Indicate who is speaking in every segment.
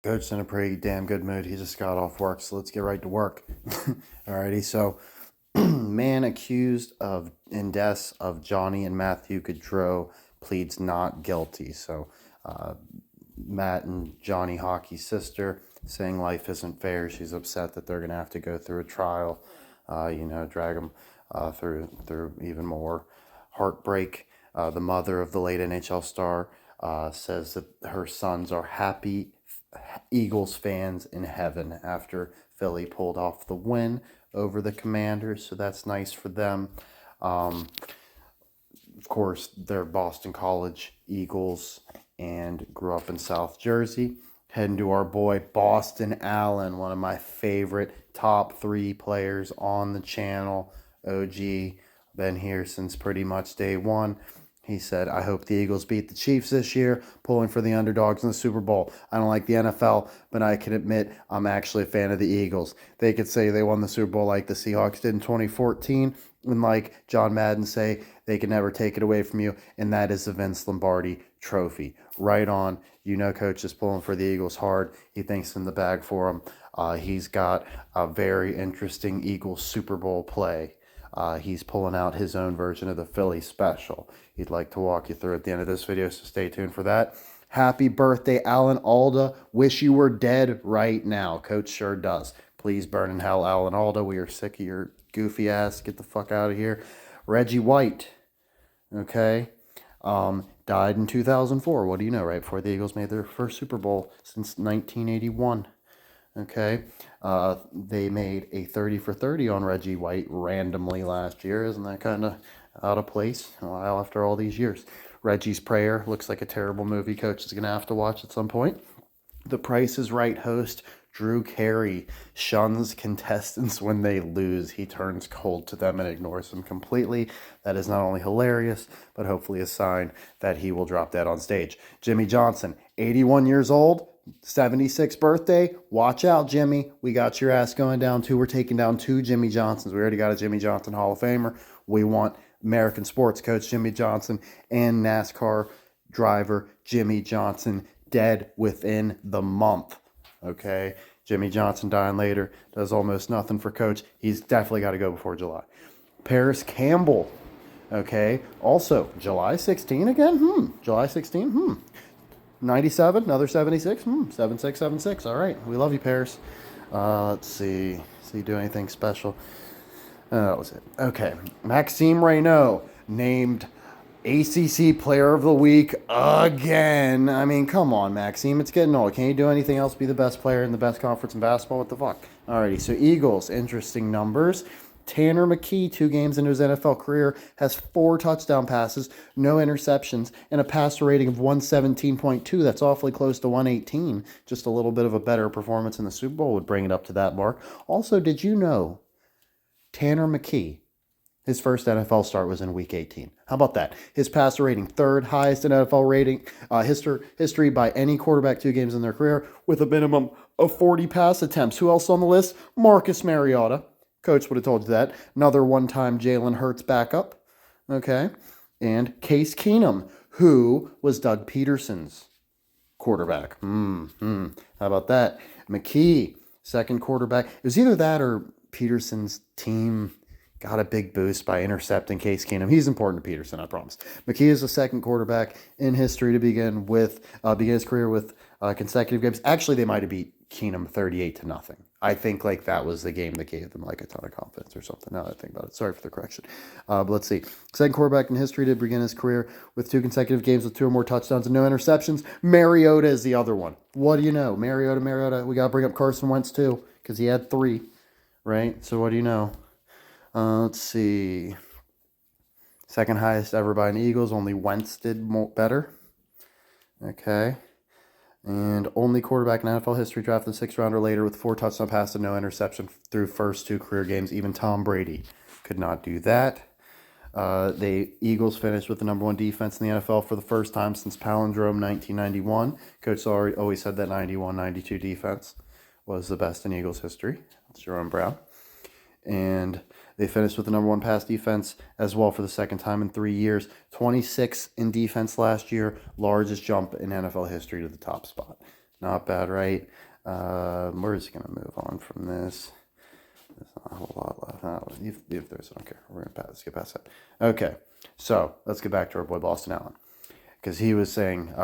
Speaker 1: Coach's in a pretty damn good mood. He just got off work, so let's get right to work. Alrighty, so man accused of in deaths of Johnny and Matthew Gaudreau pleads not guilty. So uh, Matt and Johnny Hockey's sister saying life isn't fair. She's upset that they're gonna have to go through a trial. Drag them through even more heartbreak. The mother of the late NHL star says that her sons are happy Eagles fans in heaven after Philly pulled off the win over the Commanders, so that's nice for them. Um, of course, they're Boston College Eagles and grew up in South Jersey. Heading to our boy Boston Allen, one of my favorite top three players on the channel. OG, been here since pretty much day one. He said, I hope the Eagles beat the Chiefs this year, pulling for the underdogs in the Super Bowl. I don't like the NFL, but I can admit I'm actually a fan of the Eagles. They could say they won the Super Bowl like the Seahawks did in 2014, and like John Madden say, they can never take it away from you, and that is the Vince Lombardi trophy. Right on. You know, Coach is pulling for the Eagles hard. He thinks in the bag for them. He's got a very interesting Eagles Super Bowl play. He's pulling out his own version of the Philly special. He'd like to walk you through at the end of this video, so stay tuned for that. Happy birthday, Alan Alda. Wish you were dead right now. Coach sure does. Please burn in hell, Alan Alda. We are sick of your goofy ass. Get the fuck out of here. Reggie White, okay, died in 2004. What do you know? Right before the Eagles made their first Super Bowl since 1981. Okay, they made a 30 for 30 on Reggie White randomly last year. Isn't that kind of out of place a while after all these years? Reggie's Prayer looks like a terrible movie Coach is going to have to watch at some point. The Price is Right host Drew Carey shuns contestants when they lose. He turns cold to them and ignores them completely. That is not only hilarious, but hopefully a sign that he will drop dead on stage. Jimmy Johnson, 81 years old, 76th birthday. Watch out, Jimmy. We got your ass going down too. We're taking down two Jimmy Johnsons. We already got a Jimmy Johnson Hall of Famer. We want American sports coach Jimmy Johnson and NASCAR driver Jimmy Johnson dead within the month. Okay, Jimmy Johnson dying later does almost nothing for Coach. He's definitely got to go before July. Paris Campbell, okay, also July 16 again. July 16. 97, another 76. 7676. All right, we love you, Paris. Let's see. See you do anything special? That was it. Okay, Maxime Reynaud named ACC Player of the Week again. I mean, come on, Maxime. It's getting old. Can't you do anything else? Be the best player in the best conference in basketball? What the fuck? Alrighty, so Eagles, interesting numbers. Tanner McKee, 2 games into his NFL career, has 4 touchdown passes, no interceptions, and a passer rating of 117.2. That's awfully close to 118. Just a little bit of a better performance in the Super Bowl would bring it up to that mark. Also, did you know Tanner McKee, his first NFL start was in Week 18. How about that? His passer rating, 3rd highest in NFL rating history by any quarterback 2 games in their career, with a minimum of 40 pass attempts. Who else on the list? Marcus Mariota. Coach would have told you that. Another one-time Jalen Hurts backup. Okay. And Case Keenum, who was Doug Peterson's quarterback. How about that? McKee, second quarterback. It was either that or Peterson's team got a big boost by intercepting Case Keenum. He's important to Peterson, I promise. McKee is the second quarterback in history to begin his career with consecutive games. Actually, they might have beat Keenum 38-0. I think like that was the game that gave them like a ton of confidence or something. Now that I think about it. Sorry for the correction. But let's see. Second quarterback in history to begin his career with 2 consecutive games with 2 or more touchdowns and no interceptions. Mariota is the other one. What do you know? Mariota. We got to bring up Carson Wentz too because he had 3, right? So what do you know? Let's see. Second highest ever by an Eagles. Only Wentz did better. Okay. And only quarterback in NFL history drafted 6th round or later with 4 touchdown passes and no interception through first 2 career games. Even Tom Brady could not do that. The Eagles finished with the number 1 defense in the NFL for the first time since Palindrome 1991. Coach always said that 91-92 defense was the best in Eagles history. That's Jerome Brown. And they finished with the number 1 pass defense as well for the second time in 3 years. 26 in defense last year, largest jump in NFL history to the top spot. Not bad, right? We're just going to move on from this. There's not a whole lot left. If there's, I don't care. We're going to skip past that. Okay, so let's get back to our boy Boston Allen. Because he was saying,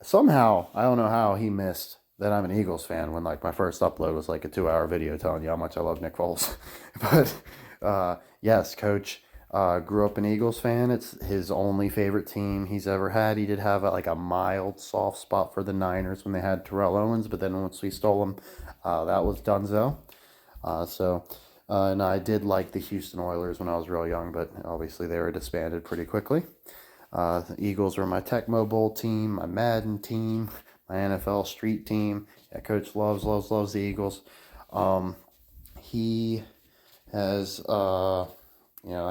Speaker 1: somehow, I don't know how he missed that I'm an Eagles fan when like my first upload was like a 2-hour video telling you how much I love Nick Foles. But yes, Coach grew up an Eagles fan. It's his only favorite team he's ever had. He did have like a mild soft spot for the Niners when they had Terrell Owens, but then once we stole him, that was donezo. And I did like the Houston Oilers when I was real young, but obviously they were disbanded pretty quickly. The Eagles were my Tecmo Bowl team, my Madden team, my NFL Street team. Yeah, Coach loves the Eagles. He has, like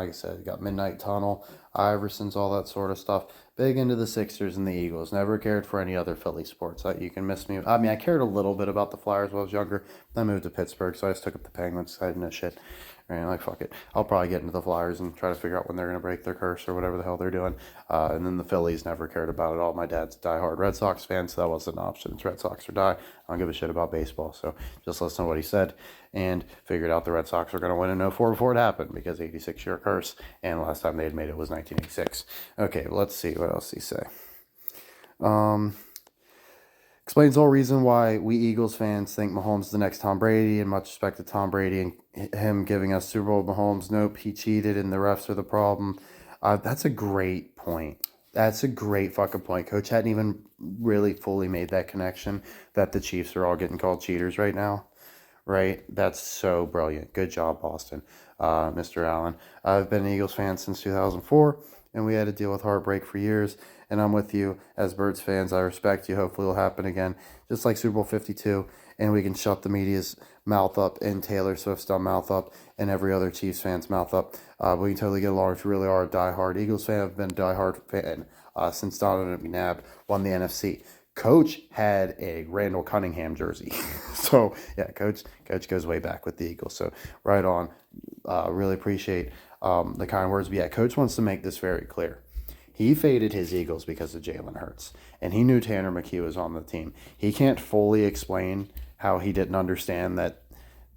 Speaker 1: I said, got Midnight Tunnel, Iversons, all that sort of stuff. Big into the Sixers and the Eagles. Never cared for any other Philly sports. You can miss me. I mean, I cared a little bit about the Flyers when I was younger. Then I moved to Pittsburgh, so I just took up the Penguins. I didn't know shit. And like, fuck it. I'll probably get into the Flyers and try to figure out when they're going to break their curse or whatever the hell they're doing. And then the Phillies never cared about it all. My dad's a diehard Red Sox fan, so that wasn't an option. It's Red Sox or die. I don't give a shit about baseball. So just listen to what he said and figured out the Red Sox were going to win in 04 before it happened because 86-year curse. And the last time they had made it was 1986. Okay, well, let's see. What else did he say? Explains the whole reason why we Eagles fans think Mahomes is the next Tom Brady, and much respect to Tom Brady and him giving us Super Bowl Mahomes. Nope, he cheated and the refs are the problem. That's a great point. That's a great fucking point. Coach hadn't even really fully made that connection that the Chiefs are all getting called cheaters right now. Right? That's so brilliant. Good job, Boston, Mr. Allen. I've been an Eagles fan since 2004, and we had to deal with heartbreak for years. And I'm with you as Birds fans. I respect you. Hopefully it'll happen again, just like Super Bowl 52. And we can shut the media's mouth up and Taylor Swift's mouth up and every other Chiefs fan's mouth up. We can totally get along if you really are a diehard Eagles fan. I've been a diehard fan since Donovan McNabb won the NFC. Coach had a Randall Cunningham jersey. So, yeah, Coach goes way back with the Eagles. So, right on. Really appreciate the kind words. But, yeah, Coach wants to make this very clear. He faded his Eagles because of Jalen Hurts, and he knew Tanner McKee was on the team. He can't fully explain how he didn't understand that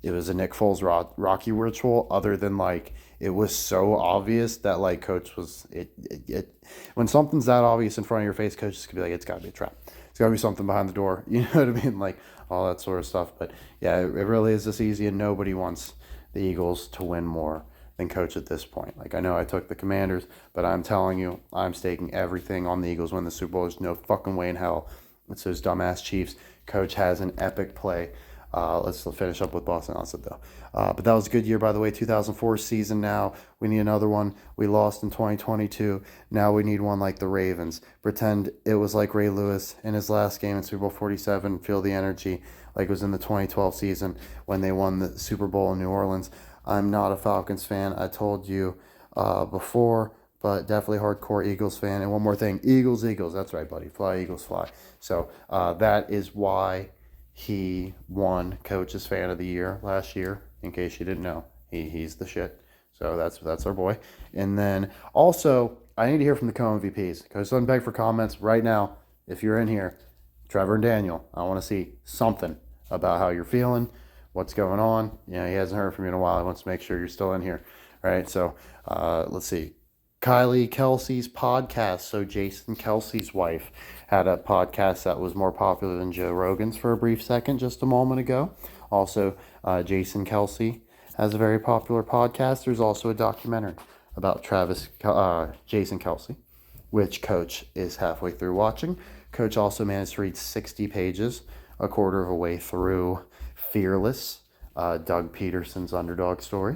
Speaker 1: it was a Nick Foles Rocky ritual, other than like it was so obvious that like Coach was it when something's that obvious in front of your face, Coach is gonna be like, it's gotta be a trap. It's gotta be something behind the door. You know what I mean? Like all that sort of stuff. But yeah, it really is this easy, and nobody wants the Eagles to win more than Coach at this point. Like I know I took the Commanders, but I'm telling you, I'm staking everything on the Eagles win the Super Bowl. There's no fucking way in hell. It's those dumbass Chiefs. Coach has an epic play. Let's finish up with Boston Onset though. But that was a good year, by the way. 2004 season now. We need another one. We lost in 2022. Now we need one like the Ravens. Pretend it was like Ray Lewis in his last game in Super Bowl 47. Feel the energy like it was in the 2012 season when they won the Super Bowl in New Orleans. I'm not a Falcons fan. I told you before, but definitely hardcore Eagles fan. And one more thing, Eagles. That's right, buddy. Fly, Eagles, fly. So that is why he won Coach's Fan of the Year last year. In case you didn't know, he's the shit. So that's our boy. And then also, I need to hear from the co-MVPs. Coach doesn't beg for comments right now. If you're in here, Trevor and Daniel, I want to see something about how you're feeling. What's going on? He hasn't heard from you in a while. He wants to make sure you're still in here, right? So let's see. Kylie Kelsey's podcast. So Jason Kelsey's wife had a podcast that was more popular than Joe Rogan's for a brief second just a moment ago. Also, Jason Kelsey has a very popular podcast. There's also a documentary about Jason Kelsey, which Coach is halfway through watching. Coach also managed to read 60 pages, a quarter of a way through Fearless, Doug Peterson's underdog story,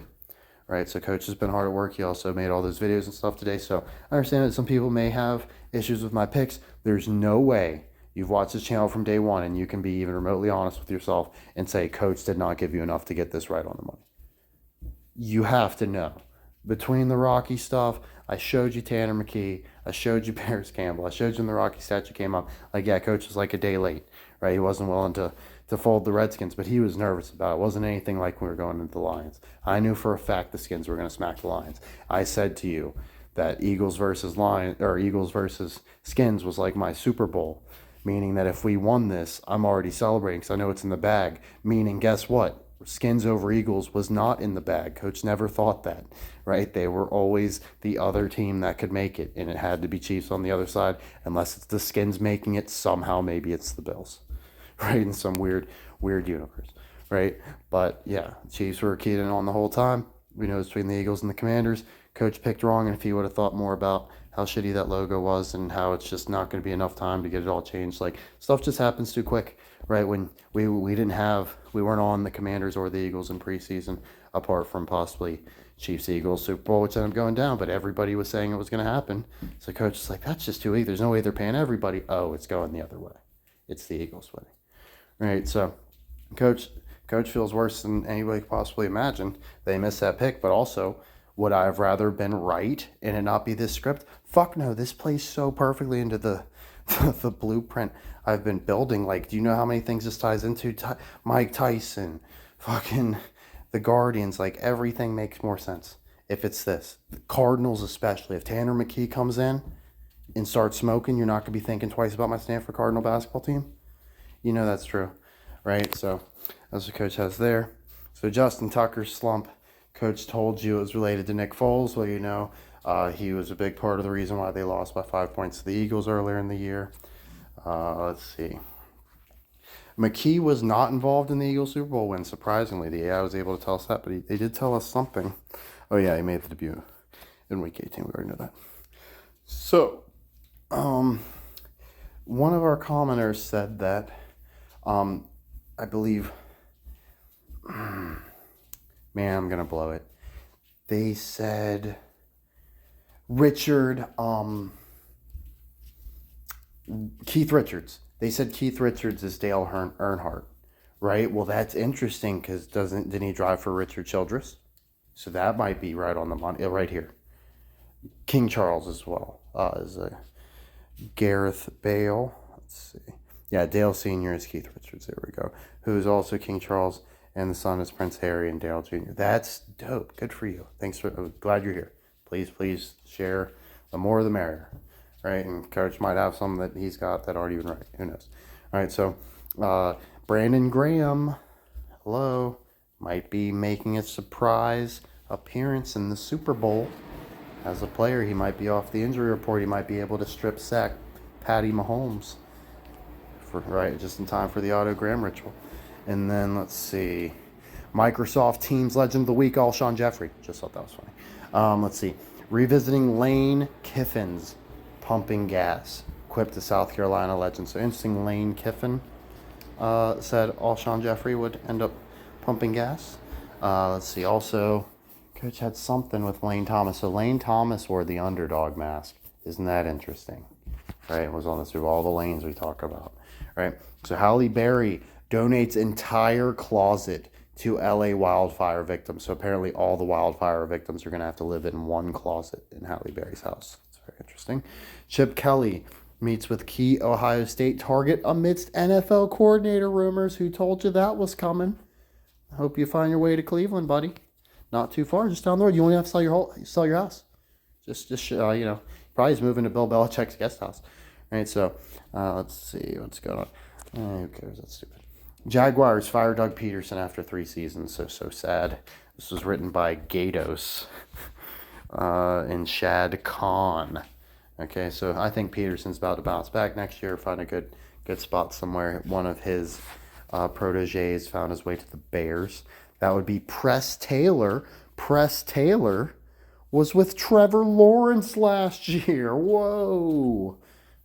Speaker 1: right? So Coach has been hard at work. He also made all those videos and stuff today. So I understand that some people may have issues with my picks. There's no way you've watched this channel from day one and you can be even remotely honest with yourself and say Coach did not give you enough to get this right on the money. You have to know. Between the Rocky stuff, I showed you Tanner McKee, I showed you Paris Campbell, I showed you when the Rocky statue came up. Like, yeah, Coach was like a day late, right? He wasn't willing to fold the Redskins, but he was nervous about it. It wasn't anything like we were going into the Lions. I knew for a fact the Skins were going to smack the Lions. I said to you that Eagles versus Skins was like my Super Bowl. meaning that if we won this, I'm already celebrating because I know it's in the bag. Meaning, guess what? Skins over Eagles was not in the bag. Coach never thought that, right? They were always the other team that could make it, and it had to be Chiefs on the other side. Unless it's the Skins making it, somehow maybe it's the Bills, right? In some weird universe, right? But yeah, Chiefs were keyed in on the whole time. We know it's between the Eagles and the Commanders. Coach picked wrong, and if he would have thought more about how shitty that logo was and how it's just not going to be enough time to get it all changed, like stuff just happens too quick, right? When we weren't on the Commanders or the Eagles in preseason, apart from possibly Chiefs Eagles Super Bowl, which ended up going down, but everybody was saying it was going to happen. So coach is like, that's just too easy. There's no way they're paying everybody. Oh, it's going the other way. It's the Eagles winning, right? So coach feels worse than anybody could possibly imagine. They missed that pick, but also, would I have rather been right and it not be this script? Fuck no, this plays so perfectly into the blueprint I've been building. Like, do you know how many things this ties into? Mike Tyson, fucking the Guardians, like everything makes more sense if it's this. The Cardinals especially. If Tanner McKee comes in and starts smoking, you're not going to be thinking twice about my Stanford Cardinal basketball team. You know that's true, right? So that's what coach has there. So Justin Tucker's slump, coach told you it was related to Nick Foles. Well, you know, he was a big part of the reason why they lost by 5 points to the Eagles earlier in the year. Let's see. McKee was not involved in the Eagles Super Bowl win, surprisingly. The AI was able to tell us that, but they did tell us something. Oh, yeah, he made the debut in Week 18. We already know that. So, one of our commenters said that, I believe, man, I'm going to blow it. They said Keith Richards. They said Keith Richards is Dale Earnhardt, right? Well, that's interesting because didn't he drive for Richard Childress? So that might be right on the money, right here. King Charles as well is a Gareth Bale. Let's see. Yeah, Dale Sr. is Keith Richards. There we go. Who's also King Charles, and the son is Prince Harry and Dale Jr. That's dope. Good for you. Thanks for. Glad you're here. Please share. The more the merrier. Right, and coach might have some that he's got that aren't even right. Who knows? All right, so Brandon Graham, hello, might be making a surprise appearance in the Super Bowl. As a player, he might be off the injury report. He might be able to strip sack Patty Mahomes, just in time for the autogram ritual. And then let's see, Microsoft Teams Legend of the Week, Alshon Jeffrey. Just thought that was funny. Let's see, revisiting Lane Kiffin's pumping gas, quipped to South Carolina legend. So interesting, Lane Kiffin said Alshon Jeffrey would end up pumping gas. Let's see, also, coach had something with Lane Thomas. So Lane Thomas wore the underdog mask. Isn't that interesting? Right, it was on this through all the lanes we talk about. Right, so Halle Berry donates entire closet to LA wildfire victims. So apparently all the wildfire victims are going to have to live in one closet in Halle Berry's house. Very interesting. Chip Kelly meets with key Ohio State target amidst NFL coordinator rumors. Who told you that was coming? I hope you find your way to Cleveland, buddy. Not too far, just down the road. You only have to sell your house. Just probably he's moving to Bill Belichick's guest house. Right, so let's see what's going on. Who cares? That's stupid. Jaguars fire Doug Peterson after 3 seasons. So sad. This was written by Gatos. And Shad Khan. Okay, so I think Peterson's about to bounce back next year, find a good spot somewhere. One of his proteges found his way to the Bears. That would be Press Taylor. Press Taylor was with Trevor Lawrence last year. Whoa.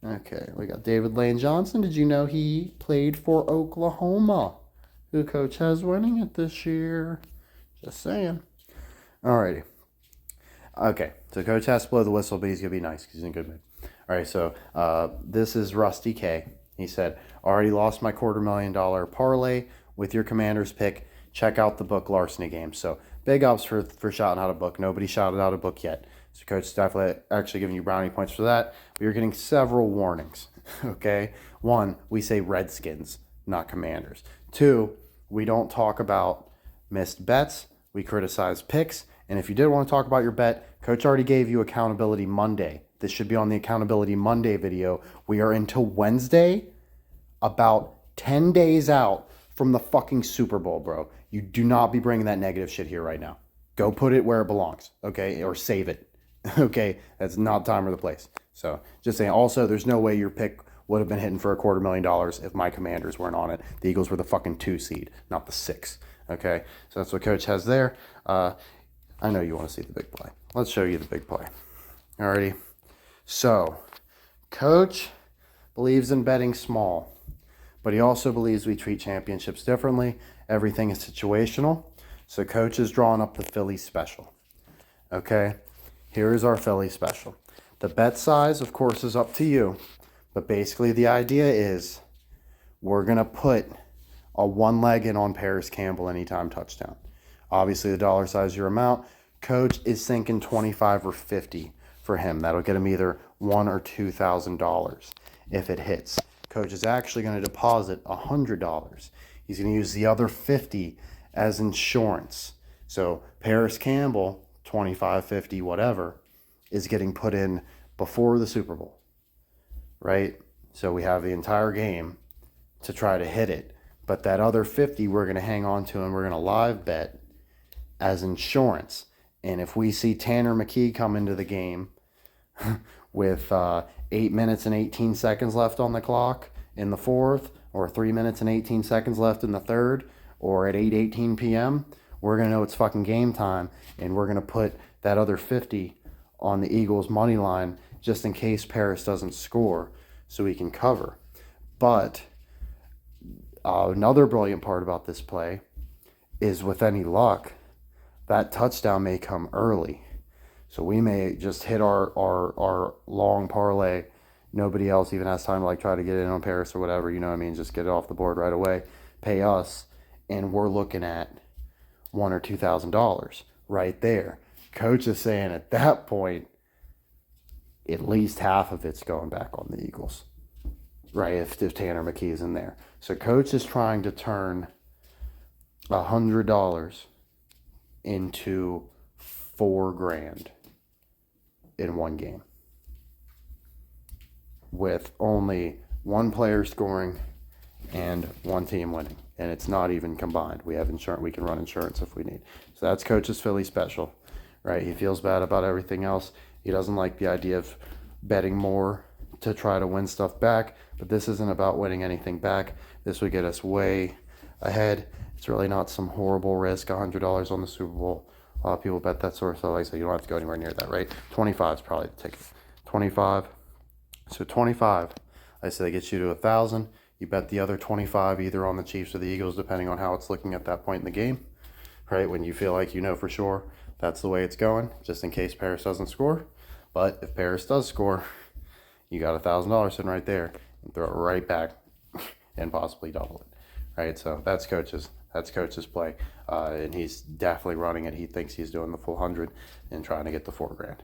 Speaker 1: Okay, we got David Lane Johnson. Did you know he played for Oklahoma? Who coach has winning it this year? Just saying. Alrighty. Okay, so coach has to blow the whistle, but he's going to be nice because he's in a good mood. All right, so this is Rusty K. He said, already lost my $250,000 parlay with your Commanders pick. Check out the book Larceny Game. So big ups for shouting out a book. Nobody shouted out a book yet. So coach is definitely actually giving you brownie points for that. But you're getting several warnings, okay? 1, we say Redskins, not Commanders. 2, we don't talk about missed bets. We criticize picks. And if you did want to talk about your bet, coach already gave you Accountability Monday. This should be on the Accountability Monday video. We are into Wednesday. about 10 days out from the fucking Super Bowl, bro. You do not be bringing that negative shit here right now. Go put it where it belongs, okay? Or save it, okay? That's not time or the place. So just saying. Also, there's no way your pick would have been hitting for $250,000 if my Commanders weren't on it. The Eagles were the fucking 2 seed, not the 6, okay? So that's what Coach has there. I know you want to see the big play. Let's show you the big play. Alrighty. So, Coach believes in betting small, but he also believes we treat championships differently. Everything is situational. So Coach is drawing up the Philly special. Okay, here is our Philly special. The bet size, of course, is up to you. But basically the idea is we're going to put a one leg in on Paris Campbell anytime touchdown. Obviously the dollar size is your amount. Coach is thinking 25 or 50 for him. That'll get him either $1,000 or $2,000 if it hits. Coach is actually going to deposit $100. He's going to use the other 50 as insurance. So Paris Campbell, 25, 50, whatever, is getting put in before the Super Bowl, right? So we have the entire game to try to hit it. But that other 50 we're going to hang on to and we're going to live bet as insurance. And if we see Tanner McKee come into the game with 8 minutes and 18 seconds left on the clock in the fourth, or 3 minutes and 18 seconds left in the third, or at 8:18 p.m., we're going to know it's fucking game time, and we're going to put that other 50 on the Eagles' money line just in case Paris doesn't score so we can cover. But another brilliant part about this play is with any luck, that touchdown may come early. So we may just hit our long parlay. Nobody else even has time to try to get in on Paris or whatever, you know what I mean? Just get it off the board right away. Pay us, and we're looking at $1,000 or $2,000 right there. Coach is saying at that point, at least half of it's going back on the Eagles, right? If Tanner McKee is in there. So Coach is trying to turn $100 into $4,000 in one game, with only one player scoring and one team winning, and it's not even combined. We have insurance. We can run insurance if we need. So that's Coach's Philly special, right? He feels bad about everything else. He doesn't like the idea of betting more to try to win stuff back, but this isn't about winning anything back. This would get us way ahead. It's really not some horrible risk. $100 on the Super Bowl. A lot of people bet that sort of stuff. Like I said, you don't have to go anywhere near that, right? 25 is probably the ticket. 25. So 25, I say that gets you to 1,000. You bet the other 25 either on the Chiefs or the Eagles, depending on how it's looking at that point in the game, right? When you feel like you know for sure that's the way it's going, just in case Paris doesn't score. But if Paris does score, you got $1,000 sitting right there, and throw it right back and possibly double it, right? So that's Coach's play, and he's definitely running it. He thinks he's doing the full 100 and trying to get the $4,000.